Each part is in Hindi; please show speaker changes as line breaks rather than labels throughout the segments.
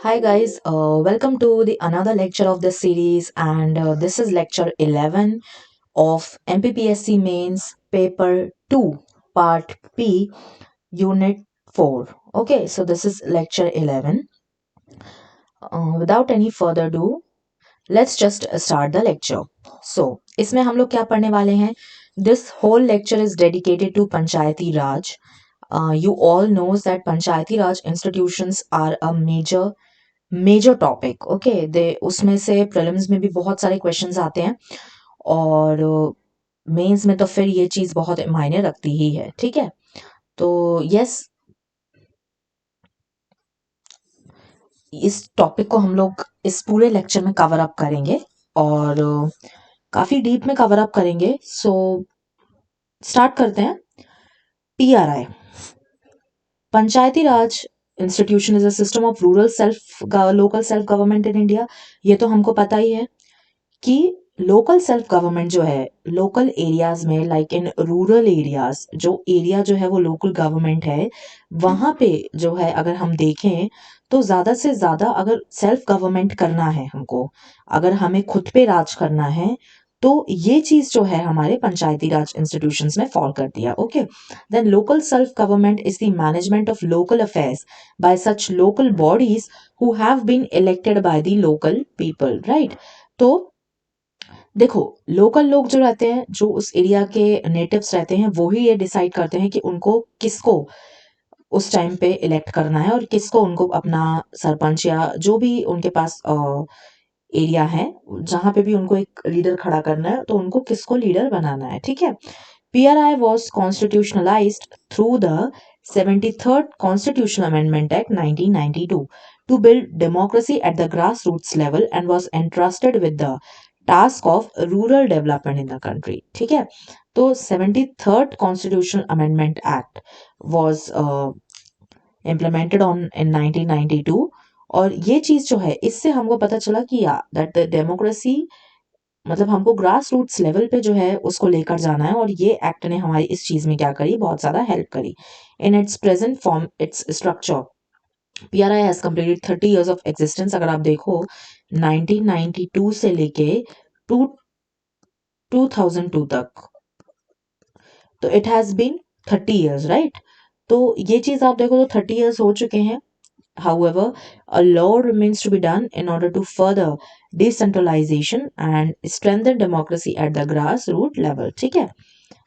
Hi guys, welcome to the another lecture of this series, and this is lecture 11 of MPPSC Mains Paper 2 Part P Unit 4. Okay, so this is lecture 11. Without any further ado, let's just start the lecture. So इसमें हम लोग क्या पढ़ने वाले हैं? This whole lecture is dedicated to Panchayati Raj. You all knows that Panchayati Raj institutions are a major topic. Okay, दे उसमें से प्रीलिम्स में भी बहुत सारे क्वेश्चंस आते हैं और मेंस में तो फिर ये चीज बहुत मायने रखती ही है. ठीक है, तो यस, इस टॉपिक को हम लोग इस पूरे लेक्चर में कवर अप करेंगे और काफी डीप में कवर अप करेंगे. सो स्टार्ट करते हैं. PRI, Panchayati Raj institution is a system of rural self local self government in India. ये तो हमको पता ही है कि लोकल सेल्फ गवर्नमेंट जो है लोकल एरियाज में, लाइक इन रूरल एरियाज, जो एरिया जो है वो लोकल गवर्नमेंट है, वहां पे जो है अगर हम देखें तो ज्यादा से ज्यादा अगर सेल्फ गवर्नमेंट करना है हमको, अगर हमें खुद पे राज करना है, तो ये चीज जो है हमारे पंचायती राज इंस्टीट्यूशंस में फॉल कर दिया. Okay, then local self government is the management of local affairs by such local bodies who have been elected by the local people. Right, तो देखो, लोकल लोग जो रहते हैं, जो उस एरिया के नेटिव्स रहते हैं, वो ही ये डिसाइड करते हैं कि उनको किसको उस टाइम पे इलेक्ट करना है और किसको उनको अपना सरपंच या जो भी उनके पास एरिया है, जहां पे भी उनको एक लीडर खड़ा करना है, तो उनको किसको लीडर बनाना है. ठीक है. PRI was constitutionalized through the 73rd Constitutional Amendment Act 1992 to build democracy at the grassroots level and was entrusted with the task of rural development in the country. ठीक है, तो 73rd Constitutional Amendment Act was implemented on in 1992. और ये चीज जो है, इससे हमको पता चला कि या दैट द डेमोक्रेसी, मतलब हमको ग्रास रूट्स लेवल पे जो है उसको लेकर जाना है, और ये एक्ट ने हमारी इस चीज में क्या करी, बहुत ज्यादा हेल्प करी. In its present form, its structure, PRI has completed 30 years of existence. अगर आप देखो 1992 से लेके टू 2002 तक, तो it has been 30 years. Right, तो ये चीज आप देखो तो 30 इयर्स हो चुके हैं. However, a law remains to be done in order to further decentralization and strengthen democracy at the grassroots level. ठीक है,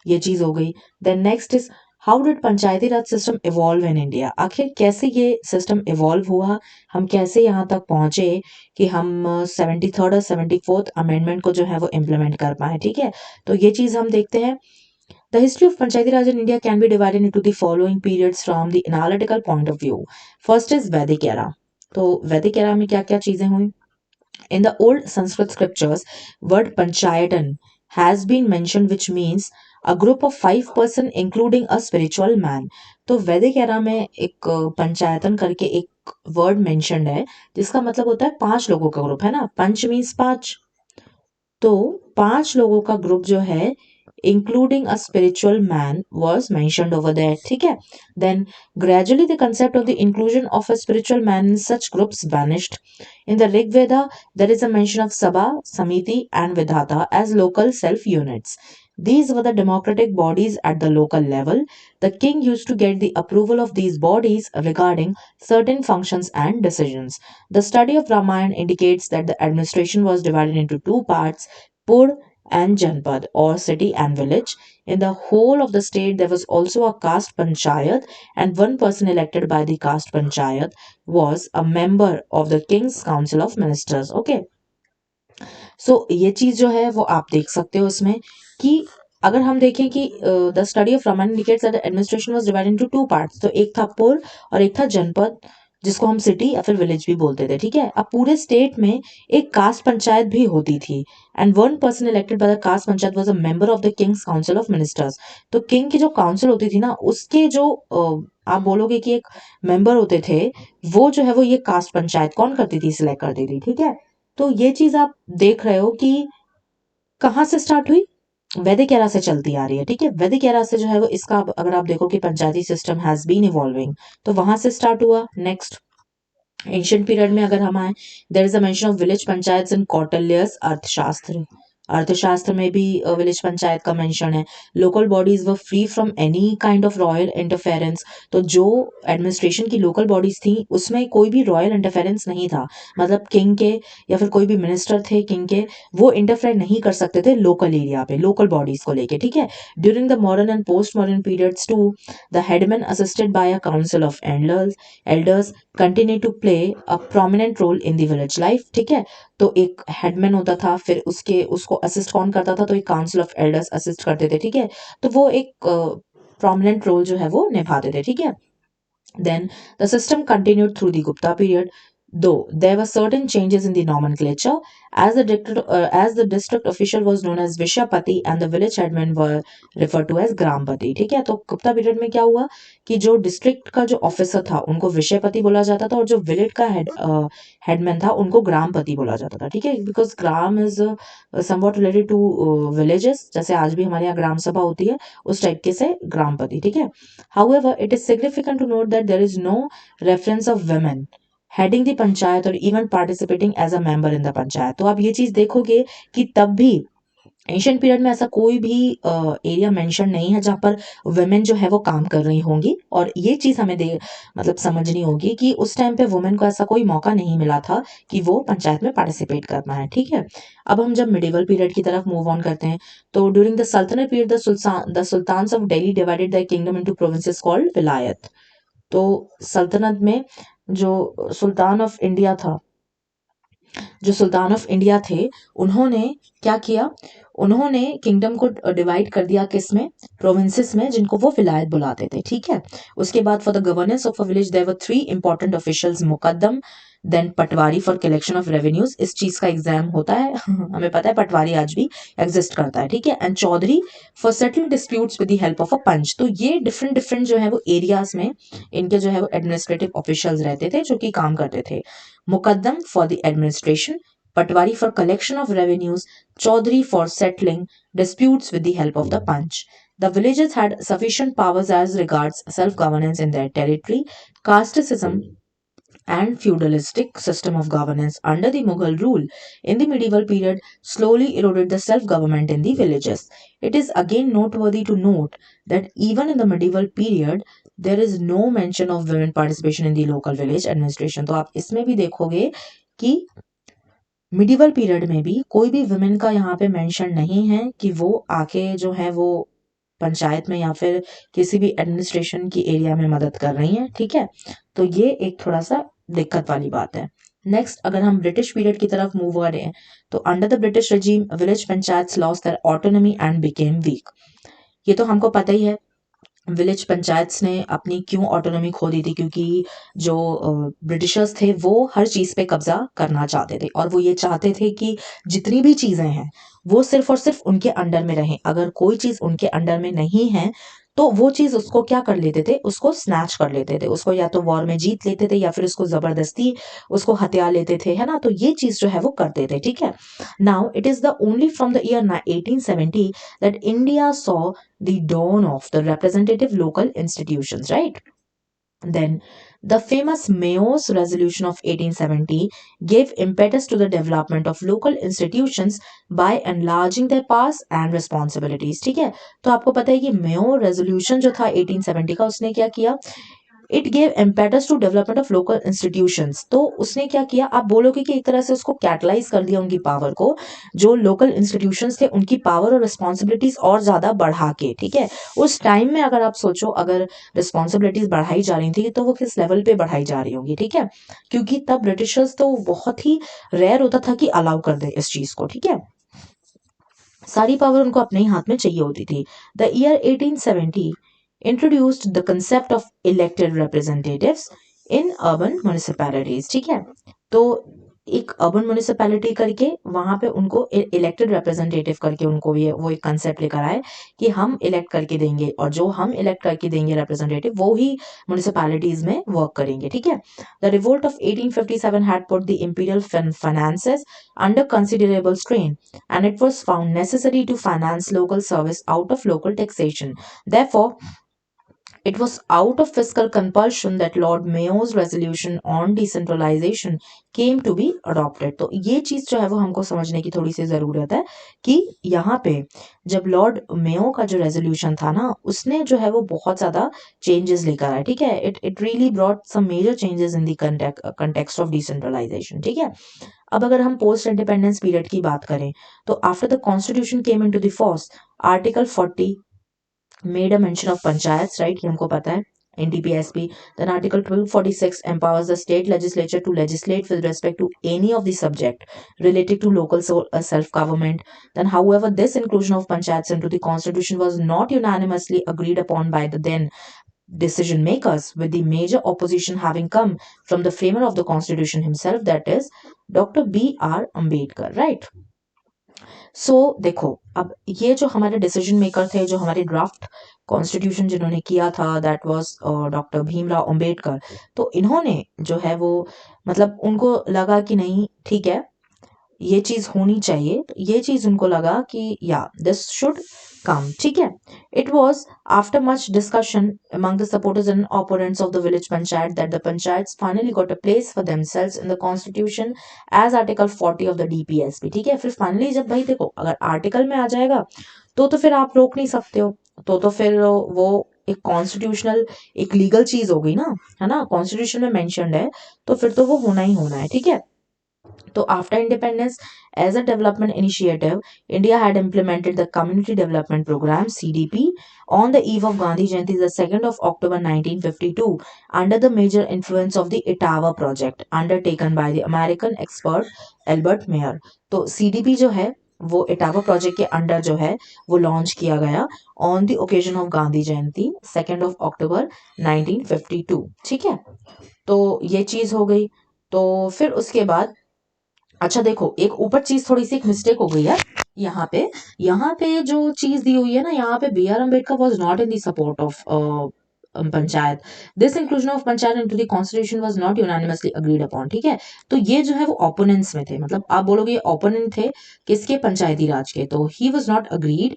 ये चीज हो गई. Then next is, how did Panchayati Raj system evolve in India? आखिर कैसे ये सिस्टम इवॉल्व हुआ, हम कैसे यहाँ तक पहुंचे कि हम 73rd और 74th अमेंडमेंट को जो है वो इम्प्लीमेंट कर पाए. ठीक है, तो ये चीज हम देखते हैं. The history of Panchayati Raj in India can be divided into the following periods from the analytical point of view. First is Vedic era. तो वैदिक era में क्या क्या चीजें हुई? In the old Sanskrit scriptures, word panchayatan has been mentioned, which means a group of 5 person including a spiritual man. तो वैदिक era में एक पंचायतन करके एक वर्ड मेंशन्ड है, जिसका मतलब होता है 5 लोगों का ग्रुप, है ना. पंच मीन्स 5, तो 5 लोगों का ग्रुप जो है including a spiritual man was mentioned over there. ठीक है, then gradually the concept of the inclusion of a spiritual man in such groups vanished. In the Rig Veda, there is a mention of Sabha, Samiti and Vidhata as local self units. These were the democratic bodies at the local level. The king used to get the approval of these bodies regarding certain functions and decisions. The study of Ramayana indicates that the administration was divided into two parts, Pur and Janpad, or city and village. In the whole of the state, there was also a caste panchayat, and one person elected by the caste panchayat was a member of the king's council of ministers. Okay, सो ये चीज जो है वो आप देख सकते हो इसमें कि अगर हम देखें कि the study of Ramayana indicates that administration was divided into two parts. तो एक था पुर और एक था जनपद, जिसको हम सिटी या फिर विलेज भी बोलते थे. ठीक है, अब पूरे स्टेट में एक कास्ट पंचायत भी होती थी, and one person elected by the caste panchayat was a member of the king's council of ministers. तो किंग की जो काउंसिल होती थी ना, उसके जो आप बोलोगे कि एक मेंबर होते थे, वो जो है वो ये कास्ट पंचायत कौन करती थी, सिलेक्ट करती थी. ठीक है, तो ये चीज आप देख रहे हो कि कहाँ से स्टार्ट हुई, वैदिक एरा से चलती आ रही है. ठीक है, वैदिक एरा से जो है वो इसका अगर आप देखो कि पंचायती सिस्टम हैज बीन इवॉल्विंग, तो वहां से स्टार्ट हुआ. नेक्स्ट, एंशियंट पीरियड में अगर हम आए, there is a mention of village panchayat in Kautilya's Arthashastra. Arthashastra में भी विलेज पंचायत का मेंशन है। Local bodies were free from any kind of royal interference. तो जो एडमिनिस्ट्रेशन की लोकल बॉडीज थी उसमें कोई भी रॉयल इंटरफेरेंस नहीं था, मतलब किंग के या फिर कोई भी मिनिस्टर थे किंग के, वो इंटरफेयर नहीं कर सकते थे लोकल एरिया पे, लोकल बॉडीज को लेके, ठीक है। During the modern and post modern periods too, the headman assisted by a council of elders continue to play a prominent role in the village life, ठीक है। तो एक हेडमैन होता था, फिर उसको असिस्ट कौन करता था, तो एक काउंसिल ऑफ एल्डर्स असिस्ट करते थे, ठीक है। तो वो एक प्रोमिनेंट रोल जो है वो निभाते थे, ठीक है। Then the system continued through the Gupta period, though there were certain changes in the nomenclature, as the district official was known as Vishapati and the village headmen were referred to as Grampati, ठीक है। तो गुप्ता पीरियड में क्या हुआ कि जो डिस्ट्रिक्ट का जो ऑफिसर था उनको विषयपति बोला जाता था, और जो विलेज का हेडमैन था उनको ग्रामपति बोला जाता था, ठीक है। Because gram is somewhat related to villages, जैसे आज भी हमारे यहाँ ग्राम सभा होती है, उस टाइप के से ग्रामपति, ठीक है। However, it is significant to note that there is no reference of women heading the panchayat और even participating as a member in the panchayat. तो आप ये चीज देखोगे कि तब भी एंशियंट पीरियड में ऐसा कोई भी एरिया मेंशन नहीं है जहां पर वुमेन जो है वो काम कर रही होंगी, और ये चीज हमें मतलब समझनी होगी कि उस टाइम पे वुमेन को ऐसा कोई मौका नहीं मिला था कि वो पंचायत में पार्टिसिपेट करना है, ठीक है। अब हम जब मिडिवल पीरियड की तरफ मूव ऑन करते हैं, तो during the saltanat period the sultans of Delhi divided the kingdom into provinces called vilayat. तो सल्तनत में जो सुल्तान ऑफ इंडिया था, जो सुल्तान ऑफ इंडिया थे, उन्होंने क्या किया, उन्होंने किंगडम को डिवाइड कर दिया किस में, प्रोविंसेस में, जिनको वो विलायत बुलाते थे, ठीक है। उसके बाद for the governance of a village there were three important officials, muqaddam, then patwari for collection of revenues, इस चीज का एग्जाम होता है हमें पता है, पटवारी आज भी एग्जिस्ट करता है, ठीक है। And Chaudhary for settling disputes with the help of a panch. तो ये डिफरेंट डिफरेंट जो है वो एरियाज में इनके जो है वो एडमिनिस्ट्रेटिव ऑफिशियल्स रहते थे जो कि काम करते थे। Muqaddam for the administration, Patwari for collection of revenues, Chaudhary for settling disputes with the help of the Panch. The villages had sufficient powers as regards self-governance in their territory. Casteism and feudalistic system of governance under the Mughal rule in the medieval period slowly eroded the self-government in the villages. It is again noteworthy to note that even in the medieval period, there is no mention of women participation in the local village administration. तो आप इसमें भी देखोगे कि मिडिवल पीरियड में भी कोई भी वुमेन का यहाँ पे मेंशन नहीं है कि वो आके जो है वो पंचायत में या फिर किसी भी एडमिनिस्ट्रेशन की एरिया में मदद कर रही हैं, ठीक है। तो ये एक थोड़ा सा दिक्कत वाली बात है। नेक्स्ट अगर हम ब्रिटिश पीरियड की तरफ मूव कर रहे हैं, तो under the British regime village panchayat lost their autonomy and became week. ये तो हमको पता ही है, विलेज पंचायत्स ने अपनी क्यों ऑटोनॉमी खो दी थी, क्योंकि जो ब्रिटिशर्स थे वो हर चीज पे कब्जा करना चाहते थे, और वो ये चाहते थे कि जितनी भी चीजें हैं वो सिर्फ और सिर्फ उनके अंडर में रहें। अगर कोई चीज उनके अंडर में नहीं है तो वो चीज उसको क्या कर लेते थे, उसको स्नैच कर लेते थे, उसको या तो वॉर में जीत लेते थे या फिर उसको जबरदस्ती उसको हत्या लेते थे, है ना। तो ये चीज जो है वो करते थे, ठीक है। Now it is the only from the year 1870 that India saw the dawn of the representative local institutions, right? Then the famous Mayo's resolution of 1870 gave impetus to the development of local institutions by enlarging their powers and responsibilities, ठीक है। तो आपको पता है कि मेयो रेजोल्यूशन जो था 1870 का, उसने क्या किया, it gave impetus to development of local institutions. तो उसने क्या किया, आप बोलोगे कि एक तरह से उसको कैटलाइज कर दिया उनकी पावर को, जो लोकल इंस्टीट्यूशंस थे उनकी पावर और रिस्पॉन्सिबिलिटीज और ज्यादा बढ़ा के, ठीक है। उस टाइम में अगर आप सोचो, अगर रिस्पॉन्सिबिलिटीज बढ़ाई जा रही थी तो वो किस लेवल पे बढ़ाई जा रही होंगी, ठीक है। क्योंकि तब ब्रिटिशर्स तो बहुत ही रेयर होता था कि अलाउ कर दे इस चीज को, ठीक है। सारी पावर उनको अपने ही हाथ में चाहिए होती थी। The year 1870 introduced the concept of elected representatives in urban municipalities, ठीक है। तो एक अर्बन म्यूनिसिपैलिटी करके वहां पे उनको इलेक्टेड रिप्रेजेंटेटिव करके उनको ये वो एक कंसेप्ट लेकर आए कि हम इलेक्ट करके देंगे, और जो हम इलेक्ट करके देंगे रिप्रेजेंटेटिव वो ही म्यूनिसिपैलिटीज में वर्क करेंगे, ठीक है। The revolt of 1857 had put the imperial finances under considerable strain, and it was found necessary to finance local service out of local taxation. Therefore, It was out of fiscal compulsion that Lord Mayo's resolution on decentralization came to be adopted. तो ये चीज जो है वो हमको समझने की थोड़ी सी जरूरत है कि यहाँ पे जब लॉर्ड मेयो का जो रेजोल्यूशन था ना, उसने जो है वो बहुत ज्यादा चेंजेस लेकर आया, ठीक है। It really brought some major changes in the context of decentralisation, ठीक है। अब अगर हम पोस्ट इंडिपेंडेंस पीरियड की बात करें तो after the constitution came into the force, article 40 made a mention of panchayats, right? ये हमको पता है in DPSP. Then Article 1246 empowers the state legislature to legislate with respect to any of the subject related to local self-government. Then, however, this inclusion of panchayats into the constitution was not unanimously agreed upon by the then decision makers, with the major opposition having come from the framer of the constitution himself, that is Dr. B.R. Ambedkar, right? देखो, अब ये जो हमारे डिसीजन मेकर थे, जो हमारे ड्राफ्ट कॉन्स्टिट्यूशन जिन्होंने किया था, that was doctor Bhimrao Ambedkar. तो इन्होंने जो है वो मतलब उनको लगा कि नहीं ठीक है, ये चीज होनी चाहिए, ये चीज उनको लगा कि या दिस शुड कम, ठीक है। It was after much discussion among the supporters and opponents of the village panchayat that the panchayats finally got a place for themselves in the constitution as article 40 of the DPSP, ठीक है। फिर फाइनली जब भाई देखो अगर आर्टिकल में आ जाएगा तो फिर आप रोक नहीं सकते हो, तो फिर वो एक कॉन्स्टिट्यूशनल एक लीगल चीज हो गई ना, है ना, कॉन्स्टिट्यूशन में मेंशन्ड है तो फिर तो वो होना ही होना है, ठीक है। So after independence, as a development initiative, India had implemented the Community Development Program (CDP) on the eve of Gandhi Jayanti, the 2nd of October 1952, under the major influence of the Etawah Project, undertaken by the American expert Albert Mayer. तो CDP जो है वो इटावा प्रोजेक्ट के अंडर जो है वो लॉन्च किया गया on the occasion of Gandhi Jayanti 2nd of October 1952, ठीक है। तो ये चीज हो गई। तो फिर उसके बाद अच्छा देखो, एक ऊपर चीज थोड़ी सी एक मिस्टेक हो गई है यहाँ पे जो चीज दी हुई है ना, यहाँ पे B.R. Ambedkar was not in the support of panchayat. This inclusion of panchayat into the constitution was not unanimously agreed upon, ठीक है। तो ये जो है वो ओपोनेंट्स में थे, मतलब आप बोलोगे ओपोनेंट थे किसके, पंचायती राज के, तो ही वाज नॉट अग्रीड।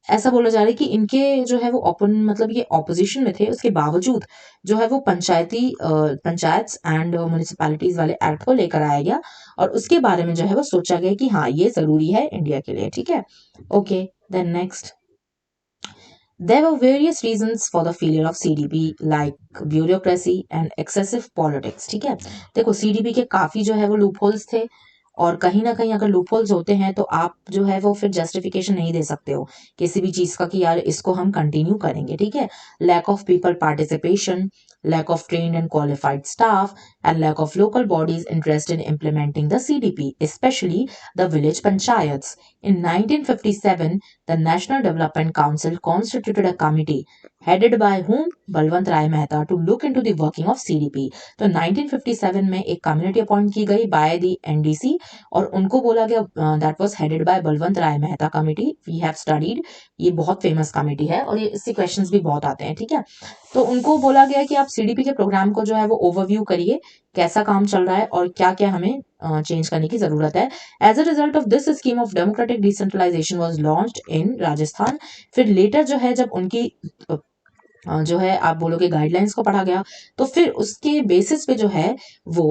ऐसा बोला जा रहा है कि इनके जो है वो ओपन मतलब ये ऑपोजिशन में थे, उसके बावजूद जो है वो पंचायत एंड म्यूनिसिपैलिटीज वाले एक्ट को लेकर आया गया और उसके बारे में जो है वो सोचा गया कि हाँ ये जरूरी है इंडिया के लिए, ठीक है। Okay, then next, there were various reasons for the failure of CDP like bureaucracy and excessive politics, ठीक है। देखो CDP के काफी जो है वो लूपहोल्स थे और कहीं ना कहीं अगर लूपहोल्स होते हैं तो आप जो है वो फिर जस्टिफिकेशन नहीं दे सकते हो किसी भी चीज का कि यार इसको हम कंटिन्यू करेंगे, ठीक है। Lack of people participation, lack of trained and qualified staff, and lack of local bodies interested in implementing the CDP, especially the village panchayats. In 1957, the National Development Council constituted a committee headed by whom? Balwant Rai Mehta, to look into the working of CDP. तो 1957 में एक कम्युनिटी अपॉइंट की गई बाय द NDC और उनको बोला गया that was headed by Balwant Rai Mehta committee, we have studied, ये बहुत फेमस कमिटी है और ये इससे क्वेश्चंस भी बहुत आते हैं, ठीक है। तो उनको बोला गया कि आप CDP के प्रोग्राम को जो है वो ओवरव्यू करिए, कैसा काम चल रहा है और क्या क्या हमें चेंज करने की जरूरत है। As a result of this scheme of democratic decentralisation was launched in Rajasthan. फिर लेटर जो है जब उनकी जो है आप बोलोगे गाइडलाइंस को पढ़ा गया तो फिर उसके बेसिस पे जो है वो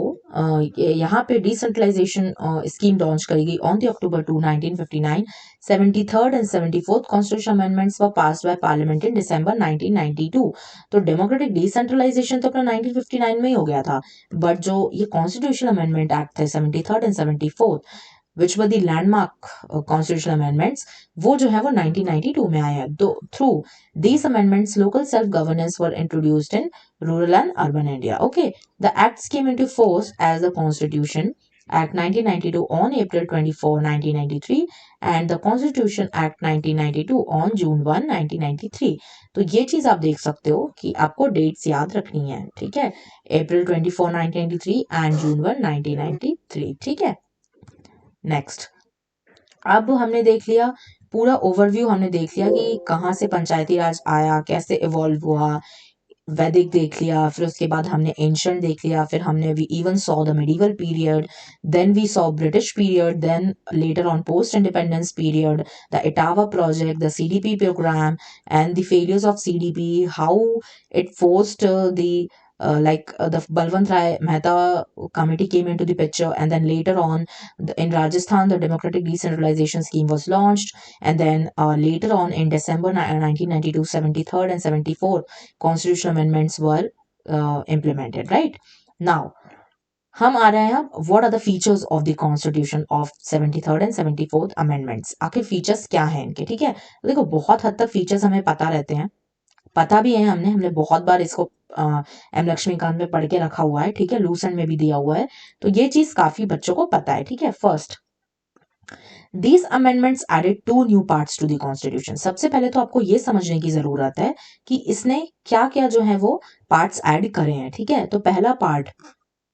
यहाँ पे डिसेंट्रलाइजेशन स्कीम लॉन्च करी गई on the October 2, 1959। 73rd and 74th constitution amendments were passed by parliament in December 1992। तो डेमोक्रेटिक डिसेंट्रलाइजेशन तो अपना 1959 में ही हो गया था, बट जो ये कॉन्स्टिट्यूशन अमेंडमेंट एक्ट थे 73rd and 74th which were the landmark constitution amendments, वो जो है वो 1992 में आया है। Through these amendments, local self-governance were introduced in rural and urban India. Okay, the acts came into force as the Constitution Act 1992 on April 24, 1993 and the Constitution Act 1992 on June 1, 1993. तो ये चीज आप देख सकते हो कि आपको डेट्स याद रखनी है, ठीक है। April 24, 1993 एंड June 1, 1993, ठीक है। नेक्स्ट, अब हमने देख लिया पूरा ओवरव्यू, हमने देख लिया कि कहाँ से पंचायती राज आया, कैसे इवॉल्व हुआ, वैदिक देख लिया, फिर उसके बाद हमने एंशंट देख लिया, फिर हमने we even saw the medieval period, then we saw British period, then later on post independence period, the Etawah project, the CDP programme and the failures of CDP, how it forced the Balwant Rai Mehta committee came into the picture, and then later on in Rajasthan the democratic decentralization scheme was launched, and then later on in December 1992 73rd and 74th constitutional amendments were implemented, right? Now हम आ रहे हैं अब what are the features of the constitution of 73rd and 74th amendments. आखिर फीचर्स क्या हैं इनके, ठीक है? तो देखो बहुत हद तक फीचर्स हमें पता रहते हैं, पता भी है, हमने बहुत बार इसको एम लक्ष्मीकांत में पढ़ के रखा हुआ है, ठीक है? लूसेंट में भी दिया हुआ है, तो ये चीज काफी बच्चों को पता है, ठीक है? First, These amendments added two new parts to the constitution। सबसे पहले तो आपको ये समझने की जरूरत है कि इसने क्या क्या जो है वो पार्ट्स ऐड करे हैं, ठीक है? तो पहला part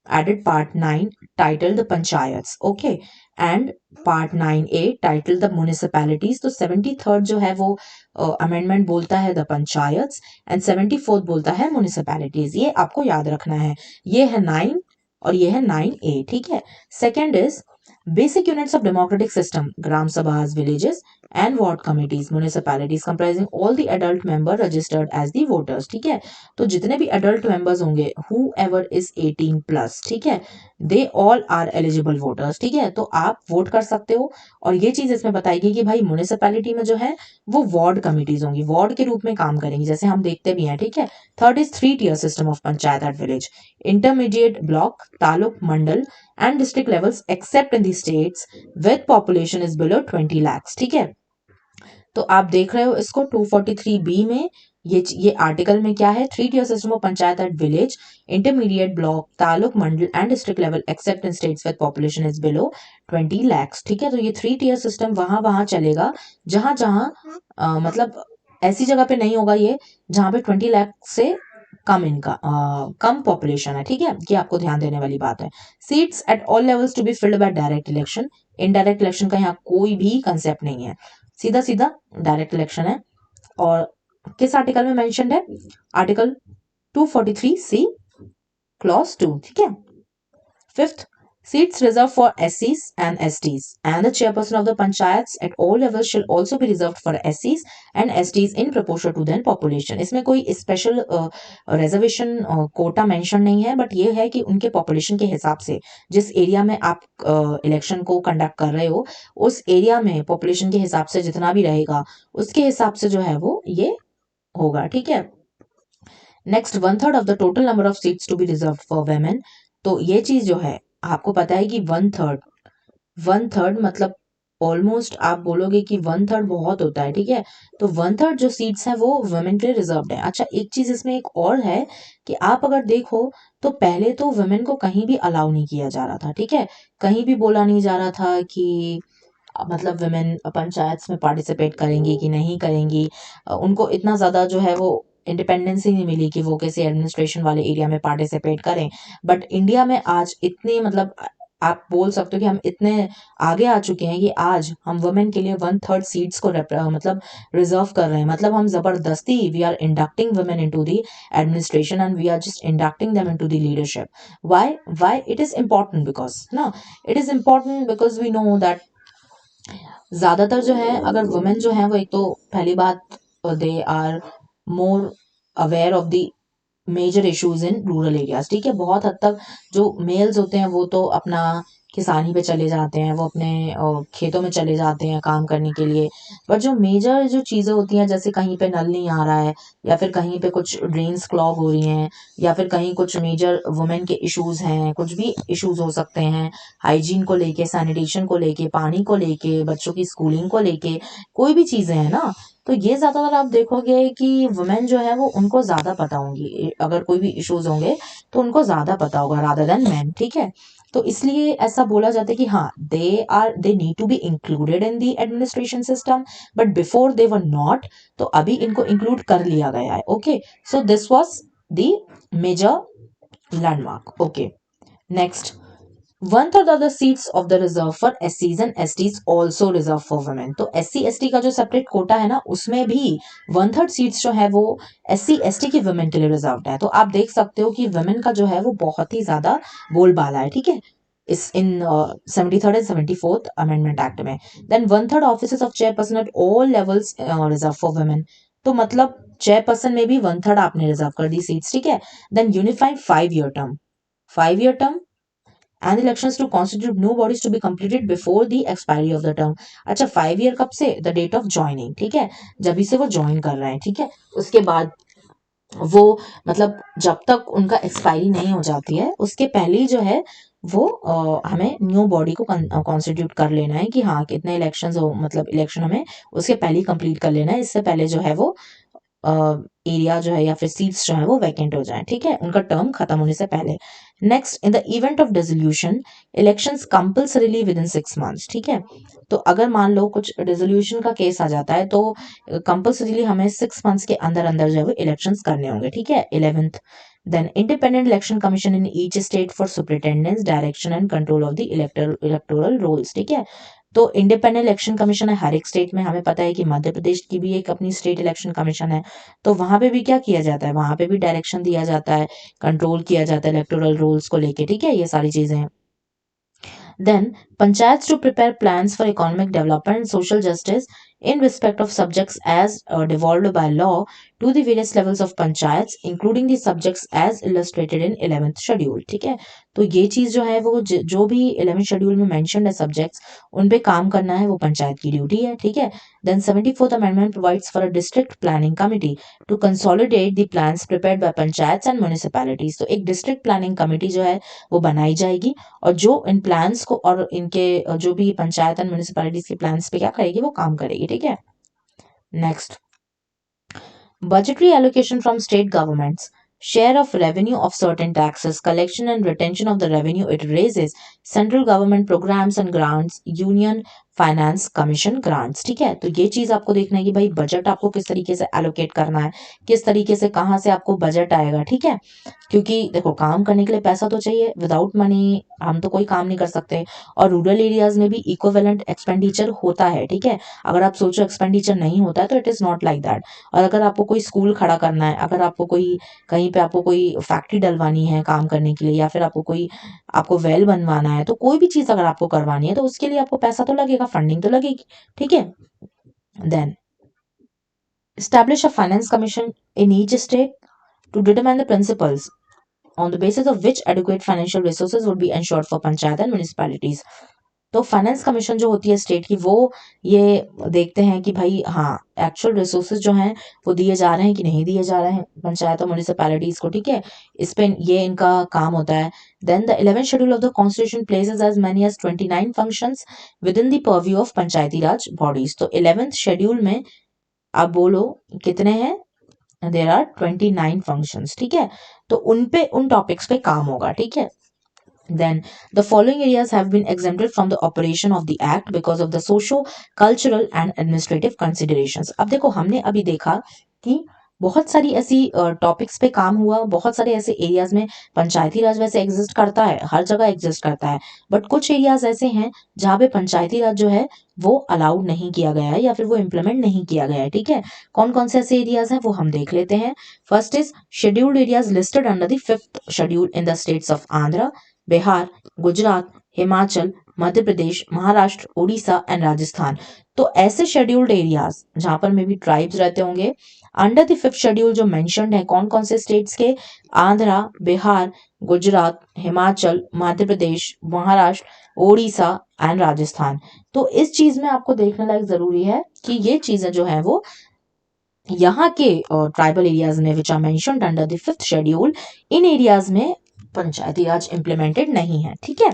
added part 9 titled the panchayats, okay, and part 9A titled the municipalities। तो 73rd जो है वो अमेंडमेंट बोलता है द पंचायत्स, एंड 74th बोलता है म्यूनिसिपैलिटीज। ये आपको याद रखना है, ये है 9 और ये है 9A, ठीक है? Second is basic units of democratic system, gram sabhas, villages and ward committees, municipalities comprising all the adult member registered as the voters, ठीक है? तो जितने भी एडल्ट मेंबर्स होंगे हु एवर इज 18 प्लस, ठीक है, they all are eligible voters, ठीक है? तो आप वोट कर सकते हो। और ये चीज इसमें बताएगी कि भाई म्यूनिसिपैलिटी में जो है वो वार्ड कमिटीज होंगी, वार्ड के रूप में काम करेंगी, जैसे हम देखते भी हैं, ठीक है? Third is 3 tier system of panchayat at village, intermediate block, taluk, Mandal and district levels accept in the states with population is below 20 lakhs, ठीक है? तो आप देख रहे हो इसको 243B में, ये आर्टिकल में क्या है? 3 tier system of panchayat at village, intermediate block, taluk, Mandal and district level accept in states with population is below 20 lakhs, ठीक है? तो ये 3 tier सिस्टम वहां वहां चलेगा जहां जहां मतलब ऐसी जगह पे नहीं होगा ये जहां पे 20 लाख से कम इनका कम पॉपुलेशन है, ठीक है? ये आपको ध्यान देने वाली बात है। Seats at all levels to be filled by direct election, indirect election का यहाँ कोई भी कंसेप्ट नहीं है, सीधा सीधा डायरेक्ट इलेक्शन है। और किस आर्टिकल में मेंशन्ड है? आर्टिकल 243C क्लॉज 2, ठीक है? Fifth, seats reserved for SCs and STs and the chairperson of the panchayats at all levels shall also be reserved for SCs and STs in proportion to their population। इसमें कोई स्पेशल रिजर्वेशन कोटा मेंशन नहीं है, बट ये है कि उनके पॉपुलेशन के हिसाब से जिस एरिया में आप इलेक्शन को कंडक्ट कर रहे हो उस एरिया में पॉपुलेशन के हिसाब से जितना भी रहेगा उसके हिसाब से जो है वो ये होगा, ठीक है? Next, 1/3 of the total number of seats to be reserve for women. तो ये चीज जो है आपको पता है कि 1/3 मतलब ऑलमोस्ट आप बोलोगे कि 1/3 बहुत होता है, ठीक है? तो 1/3 जो सीट्स हैं वो वुमेन के लिए रिजर्व्ड है। अच्छा, एक चीज इसमें एक और है कि आप अगर देखो तो पहले तो वुमेन को कहीं भी अलाउ नहीं किया जा रहा था, ठीक है? कहीं भी बोला नहीं जा रहा था कि मतलब वुमेन पंचायत में पार्टिसिपेट करेंगी कि नहीं करेंगी। उनको इतना ज़्यादा जो है वो इंडिपेंडेंस ही नहीं मिली कि वो किसी एडमिनिस्ट्रेशन वाले एरिया में पार्टिसिपेट करें। बट इंडिया में आज इतने मतलब आप बोल सकते हो कि हम इतने आगे आ चुके हैं कि आज हम वुमेन के लिए 1/3 सीट्स को मतलब रिजर्व कर रहे हैं। मतलब हम जबरदस्ती we are inducting women into the administration and we are just inducting them into the leadership. Why it is important? Because ना, it is important because we know that ज्यादातर जो है अगर वुमेन जो है वो एक तो पहली बात they are more aware of the major issues in rural areas, ठीक है? बहुत हद तक जो मेल्स होते हैं वो तो अपना किसानी पे चले जाते हैं, वो अपने खेतों में चले जाते हैं काम करने के लिए। बट जो मेजर जो चीज़ें होती हैं जैसे कहीं पे नल नहीं आ रहा है या फिर कहीं पे कुछ ड्रेन्स क्लॉग हो रही हैं या फिर कहीं कुछ मेजर वुमेन के इश्यूज हैं, कुछ भी इश्यूज हो सकते हैं, हाइजीन को लेके, सैनिटेशन को लेके, पानी को लेके, बच्चों की स्कूलिंग को लेके, कोई भी चीज़ें हैं ना, तो ये ज्यादातर आप देखोगे कि वुमेन जो है वो उनको ज्यादा पता होंगी। अगर कोई भी इश्यूज होंगे तो उनको ज्यादा पता होगा रादर देन मैन, ठीक है? तो इसलिए ऐसा बोला जाता है कि हाँ they need to be included in the administration system, but before they were not. तो अभी इनको इंक्लूड कर लिया गया है, okay? So this was the major landmark, okay? Next, 1/3 of the seats of the reserve for SCs and STs also reserve for women। तो SC ST का जो सेपरेट कोटा है ना, उसमें भी 1/3 सीट्स जो है वो SC ST की वुमेन के लिए रिजर्व्ड है। तो आप देख सकते हो कि वुमेन का जो है वो बहुत ही ज्यादा बोलबाला है, ठीक है, इस in 73rd and 74th amendment act में। Then 1/3 offices of chairperson at all levels reserve for women. तो मतलब चेयरपर्सन में भी 1/3 आपने रिजर्व कर दी सीट्स, ठीक है। Then unified 5 year term, 5 year term and elections to constitute new bodies to be completed before the expiry of the term। अच्छा, 5 year कब से? द डेट ऑफ ज्वाइनिंग, ठीक है, जब से वो ज्वाइन कर रहे हैं, ठीक है। उसके बाद वो मतलब जब तक उनका एक्सपायरी नहीं हो जाती है उसके पहले ही जो है वो हमें न्यू बॉडी को कॉन्स्टिट्यूट कर लेना है कि हाँ कितने इलेक्शंस हो, मतलब इलेक्शन हमें उसके पहले ही कंप्लीट कर लेना है, इससे पहले जो है वो एरिया जो है या फिर सीट्स जो है वो वैकेंट हो जाए, ठीक है, उनका टर्म खत्म होने से पहले। Next, in the event of dissolution elections compulsorily with in 6 months, ठीक है। तो अगर मान लो कुछ डिसोल्यूशन का केस आ जाता है तो कंपल्सरीली हमें 6 months के अंदर अंदर जो है वो इलेक्शंस करने होंगे, ठीक है। 11th, then independent election commission in each state for superintendence direction and control of the electoral rolls, ठीक है। तो इंडिपेंडेंट इलेक्शन कमीशन है हर एक स्टेट में, हमें पता है कि मध्य प्रदेश की भी एक अपनी स्टेट इलेक्शन कमीशन है। तो वहां पे भी क्या किया जाता है, वहां पे भी डायरेक्शन दिया जाता है, कंट्रोल किया जाता है इलेक्टोरल रूल्स को लेके, ठीक है, ये सारी चीजें। Then, panchayats to prepare plans for economic development and social justice in respect of subjects as devolved by law to the various levels of panchayats, including the subjects as illustrated in 11th schedule, ठीक है। तो ये चीज जो है वो जो भी 11th शेड्यूल में मेंशन्ड है सब्जेक्ट्स, उन पे काम करना है, वो पंचायत की ड्यूटी है, ठीक है। Then 74th amendment provides for a district planning committee to consolidate the plans prepared by panchayats and municipalities. तो एक डिस्ट्रिक्ट प्लानिंग कमेटी जो है वो बनाई जाएगी और जो इन प्लान्स को और इनके जो भी पंचायत एंड म्युनिसिपैलिटीज के प्लान्स पे क्या करेगी, वो काम करेगी, ठीक है। Next, budgetary allocation from state governments, share of revenue of certain taxes, collection and retention of the revenue it raises, central government programs and grants, union finance commission grants, ठीक है। तो ये चीज आपको देखना है कि भाई बजट आपको किस तरीके से एलोकेट करना है, किस तरीके से कहाँ से आपको बजट आएगा, ठीक है। क्योंकि देखो काम करने के लिए पैसा तो चाहिए, विदाउट मनी हम तो कोई काम नहीं कर सकते। और रूरल एरियाज में भी इक्विवेलेंट एक्सपेंडिचर होता है, ठीक है। अगर आप सोचो एक्सपेंडिचर नहीं होता है तो it is not like that. और अगर आपको कोई स्कूल खड़ा करना है, अगर आपको कोई कहीं पे आपको कोई फैक्ट्री डलवानी है काम करने के लिए, या फिर आपको वेल बनवाना है, तो कोई भी चीज अगर आपको करवानी है तो उसके लिए आपको पैसा तो लगेगा, फंडिंग तो लगेगी, ठीक है। Then establish a finance commission in each state to determine the principles on the basis of which adequate financial resources would be ensured for panchayat and municipalities। तो फाइनेंस कमीशन जो होती है स्टेट की, वो ये देखते हैं कि भाई हाँ एक्चुअल रिसोर्सेज जो हैं वो दिए जा रहे हैं कि नहीं दिए जा रहे हैं पंचायत और म्यूनिसिपैलिटीज को, ठीक है। इस पे ये इनका काम होता है। Then the 11th schedule of the constitution places as many as 29 functions within the purview of panchayati raj bodies. तो 11th शेड्यूल में आप बोलो कितने हैं, देर आर 29 फंक्शंस, ठीक है। तो उन टॉपिक्स पे काम होगा, ठीक है। Then the following areas have been exempted from the operation of the act because of the socio-cultural and administrative considerations। अब देखो हमने अभी देखा कि बहुत सारी ऐसी टॉपिक्स पे काम हुआ, बहुत सारे ऐसे एरियाज में पंचायती राज वैसे एग्जिस्ट करता है, हर जगह एग्जिस्ट करता है, बट कुछ एरियाज ऐसे हैं जहाँ पे पंचायती राज जो है वो अलाउड नहीं किया गया है या फिर वो इम्प्लीमेंट नहीं किया गया है, ठीक है। कौन कौन से ऐसे एरियाज हैं वो हम देख लेते हैं। First is scheduled areas listed under the 5th schedule in the states of Andhra, Bihar, Gujarat, Himachal, Madhya Pradesh, Maharashtra, Orissa and Rajasthan. तो ऐसे शेड्यूल्ड एरियाज जहां पर मे बी ट्राइब्स रहते होंगे अंडर द 5th शेड्यूल जो मेंशन्ड है, कौन कौन से स्टेट्स के, आंध्रा, बिहार, गुजरात, हिमाचल, मध्य प्रदेश, महाराष्ट्र, उड़ीसा एंड राजस्थान। तो इस चीज में आपको देखने लायक जरूरी है कि ये चीजें जो है वो यहाँ के ट्राइबल एरियाज में which are mentioned under the 5th schedule, इन एरियाज में पंचायती राज इम्प्लीमेंटेड नहीं है, ठीक है।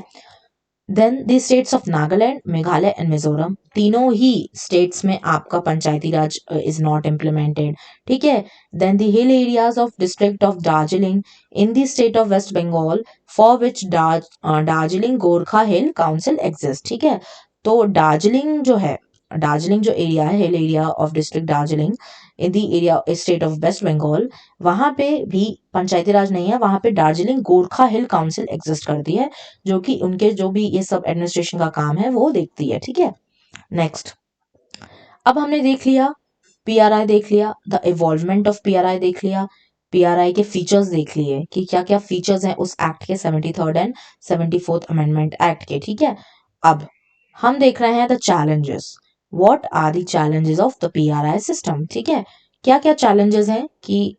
Then the states of Nagaland, Meghalaya and Mizoram, तीनों ही स्टेट्स में आपका panchayati raj is not implemented, ठीक है। Then the hill areas of district of Darjeeling in the state of West Bengal for which Darjeeling Gorkha hill council exist, ठीक है। तो दार्जिलिंग जो है दार्जिलिंग जो एरिया है, hill area of district Darjeeling in the area state of West Bengal, वहां पे भी पंचायती राज नहीं है, वहां पे Darjeeling Gorkha hill council exist करती है, जो कि उनके जो भी ये सब एडमिनिस्ट्रेशन का काम है वो देखती है। ठीक है, नेक्स्ट। अब हमने देख लिया पीआरआई, देख लिया द इवॉल्वमेंट ऑफ पीआरआई, देख लिया पीआरआई के फीचर्स, देख लिए कि क्या क्या फीचर्स हैं उस एक्ट के 73rd and 74th amendment act के। ठीक है, अब हम देख रहे हैं the challenges, what are the challenges of the PRI system. ठीक है, क्या क्या चैलेंजेस हैं कि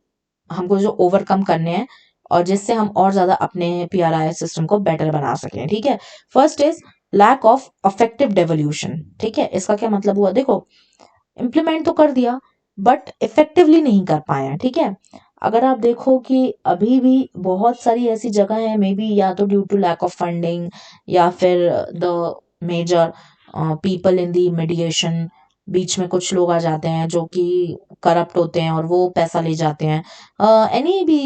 हमको जो ओवरकम करने हैं और जिससे हम और ज्यादा अपने पीआरआई सिस्टम को बेटर बना सकें। ठीक है, first is lack of effective devolution. ठीक है, इसका क्या मतलब हुआ, देखो इम्प्लीमेंट तो कर दिया बट इफेक्टिवली नहीं कर पाए हैं। ठीक है, अगर आप देखो कि अभी भी बहुत सारी ऐसी जगह है, मे बी या तो due to lack of funding या फिर the major people in the mediation, बीच में कुछ लोग आ जाते हैं जो कि करप्ट होते हैं और वो पैसा ले जाते हैं, any be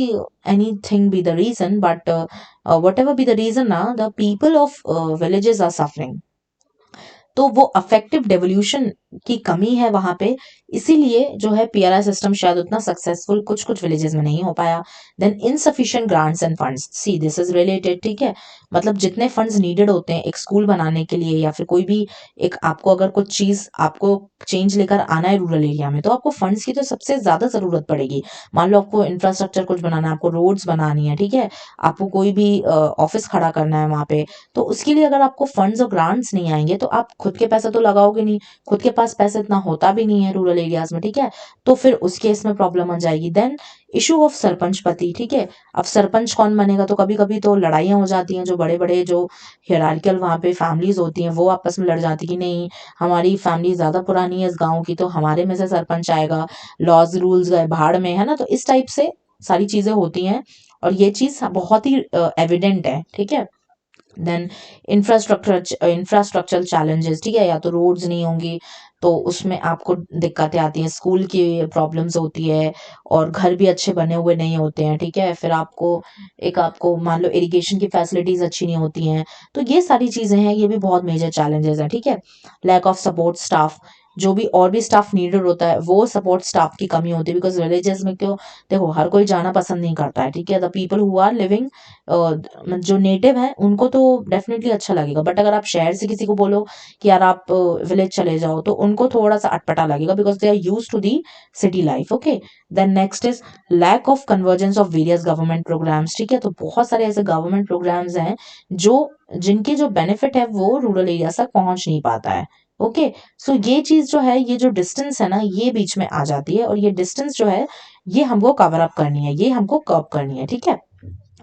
anything be the reason, but whatever be the reason ना, the people of villages are suffering. तो वो अफेक्टिव डेवोल्यूशन की कमी है वहां पे, इसीलिए जो है पीआरआई सिस्टम शायद उतना सक्सेसफुल कुछ कुछ विलेजेस में नहीं हो पाया। Then insufficient grants and funds, see this is related. ठीक है, मतलब जितने फंड्स नीडेड होते हैं एक स्कूल बनाने के लिए या फिर कोई भी एक, आपको अगर कुछ चीज आपको चेंज लेकर आना है रूरल एरिया में, तो आपको फंड्स की तो सबसे ज्यादा जरूरत पड़ेगी। मान लो आपको इंफ्रास्ट्रक्चर कुछ बनाना है, आपको रोड्स बनानी है, ठीक है, आपको कोई भी ऑफिस खड़ा करना है वहां पे, तो उसके लिए अगर आपको फंड्स और ग्रांट्स नहीं आएंगे तो आप खुद के पैसे तो लगाओगे नहीं, खुद के पास पैसे इतना होता भी नहीं है रूरल एरियाज में। ठीक है, तो फिर उस केस में प्रॉब्लम आ जाएगी। देन इशू ऑफ सरपंच पति। ठीक है, अब सरपंच कौन बनेगा, तो कभी कभी तो लड़ाइयां हो जाती हैं, जो बड़े बड़े जो हियरार्कियल वहां पे फैमिलीज होती हैं वो आपस में लड़ जाती कि नहीं हमारी फैमिली ज्यादा पुरानी है इस गांव की, तो हमारे में से सरपंच आएगा, लॉज रूल्स गए भाड़ में, है ना, तो इस टाइप से सारी चीजें होती हैं और ये चीज बहुत ही एविडेंट है। ठीक है, देन इंफ्रास्ट्रक्चरल चैलेंजेस। ठीक है, या तो रोड्स नहीं होंगी तो उसमें आपको दिक्कतें आती हैं, स्कूल की प्रॉब्लम्स होती है और घर भी अच्छे बने हुए नहीं होते हैं। ठीक है, फिर आपको मान लो इरिगेशन की फैसिलिटीज अच्छी नहीं होती हैं, तो ये सारी चीजें हैं, ये भी बहुत मेजर चैलेंजेस हैं। ठीक है, लैक ऑफ सपोर्ट स्टाफ, जो भी और भी स्टाफ नीडेड होता है वो सपोर्ट स्टाफ की कमी होती है, बिकॉज विलेजेस में क्यों, देखो हर कोई जाना पसंद नहीं करता है। ठीक है, the people who are living, जो नेटिव है उनको तो डेफिनेटली अच्छा लगेगा, बट अगर आप शहर से किसी को बोलो कि यार आप विलेज चले जाओ तो उनको थोड़ा सा अटपटा लगेगा, because they are use to the city life. Okay, then next is lack of convergence of various government programmes. ठीक है, तो बहुत सारे ऐसे गवर्नमेंट प्रोग्राम्स हैं जो जिनके जो बेनिफिट है वो रूरल एरिया तक पहुंच नहीं पाता है। ओके, सो ये चीज जो है, ये जो डिस्टेंस है ना, ये बीच में आ जाती है और ये डिस्टेंस जो है ये हमको कवर अप करनी है, ये हमको कर्व करनी है। ठीक है,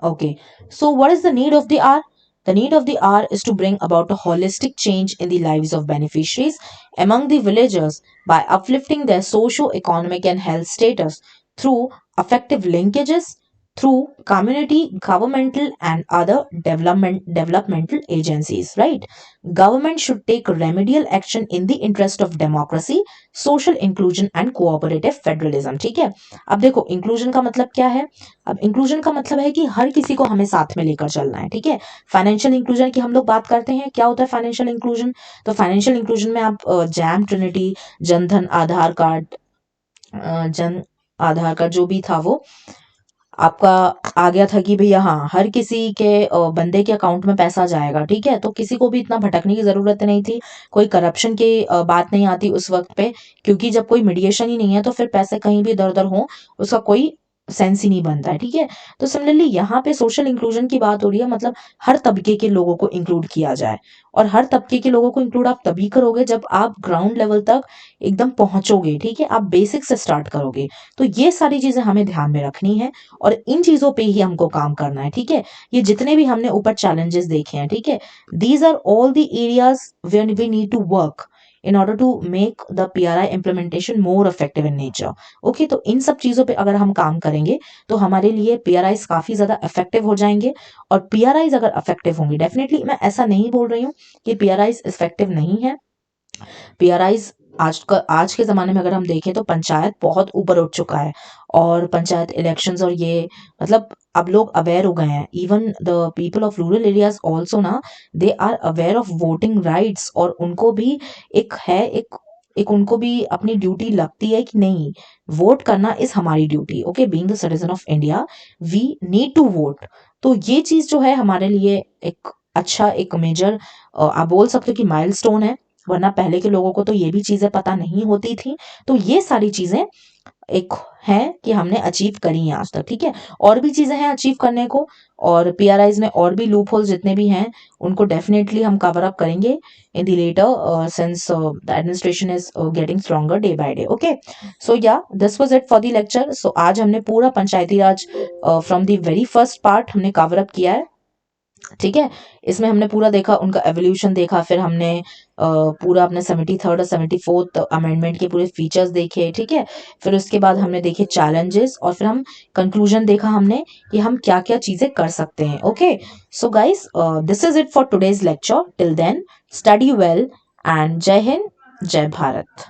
okay, so what is the need of the hour? The need of the hour is to bring about a holistic change in the lives of beneficiaries among the villagers by uplifting their socio-economic and health status through effective linkages through community, governmental, and other developmental agencies. Right? Government should take remedial action in the interest of democracy, social inclusion, and cooperative federalism. ठीक है? अब देखो इंक्लूजन का मतलब क्या है? अब इंक्लूजन का मतलब है कि हर किसी को हमें साथ में लेकर चलना है। ठीक है, फाइनेंशियल इंक्लूजन की हम लोग बात करते हैं, क्या होता है फाइनेंशियल इंक्लूजन, तो फाइनेंशियल इंक्लूजन में आप जैम, ट्रिनिटी, जनधन, आधार कार्ड, जन आधार कार्ड जो भी था वो आपका आ गया था कि भैया हाँ हर किसी के बंदे के अकाउंट में पैसा जाएगा। ठीक है, तो किसी को भी इतना भटकने की जरूरत नहीं थी, कोई करप्शन की बात नहीं आती उस वक्त पे, क्योंकि जब कोई मीडिएशन ही नहीं है तो फिर पैसे कहीं भी इधर उधर हो उसका कोई सेंस ही नहीं बनता है। ठीक है, तो सिमिलरली यहाँ पे सोशल इंक्लूजन की बात हो रही है, मतलब हर तबके के लोगों को इंक्लूड किया जाए, और हर तबके के लोगों को इंक्लूड आप तभी करोगे जब आप ग्राउंड लेवल तक एकदम पहुंचोगे। ठीक है, आप बेसिक से स्टार्ट करोगे, तो ये सारी चीजें हमें ध्यान में रखनी है और इन चीजों पे ही हमको काम करना है। ठीक है, ये जितने भी हमने ऊपर चैलेंजेस देखे हैं, ठीक है, these are all the areas where we need to work in order to make the PRI implementation more effective in nature. Okay, तो इन सब चीजों पे अगर हम काम करेंगे तो हमारे लिए PRIs काफी ज्यादा इफेक्टिव हो जाएंगे, और PRIs अगर इफेक्टिव होंगे, डेफिनेटली मैं ऐसा नहीं बोल रही हूँ कि PRIs इफेक्टिव नहीं है। पीआरआईज आज के ज़माने में अगर हम देखें तो पंचायत बहुत ऊपर उठ चुका है, और पंचायत इलेक्शंस और ये मतलब अब लोग अवेयर हो गए हैं, even the people of rural areas also ना, they are aware of voting rights, और उनको भी एक उनको भी अपनी ड्यूटी लगती है कि नहीं, वोट करना इज हमारी duty. Okay, being the citizen of India we need to vote. तो ये चीज जो है हमारे लिए एक अच्छा, एक मेजर, आप बोल सकते हो कि माइलस्टोन है, वरना पहले के लोगों को तो ये भी चीजें पता नहीं होती थी। तो ये सारी चीजें एक है कि हमने अचीव करी हैं आज तक। ठीक है, और भी चीजें हैं अचीव करने को, और पीआरआईज में और भी लूप होल्स जितने भी हैं उनको डेफिनेटली हम कवर अप करेंगे in the latter, since the administration is getting stronger day by day. Okay, so yeah this was it for the lecture. So आज हमने पूरा Panchayati Raj from the very first part हमने कवर अप किया है। ठीक है, इसमें हमने पूरा देखा, उनका एवोल्यूशन देखा, फिर हमने पूरा अपने 73rd और 74th अमेंडमेंट के पूरे फीचर्स देखे। ठीक है, फिर उसके बाद हमने देखे चैलेंजेस, और फिर हम कंक्लूजन देखा हमने कि हम क्या क्या चीजें कर सकते हैं। Okay, so guys, this is it for today's lecture. Till then, study well, and जय हिंद, जय भारत।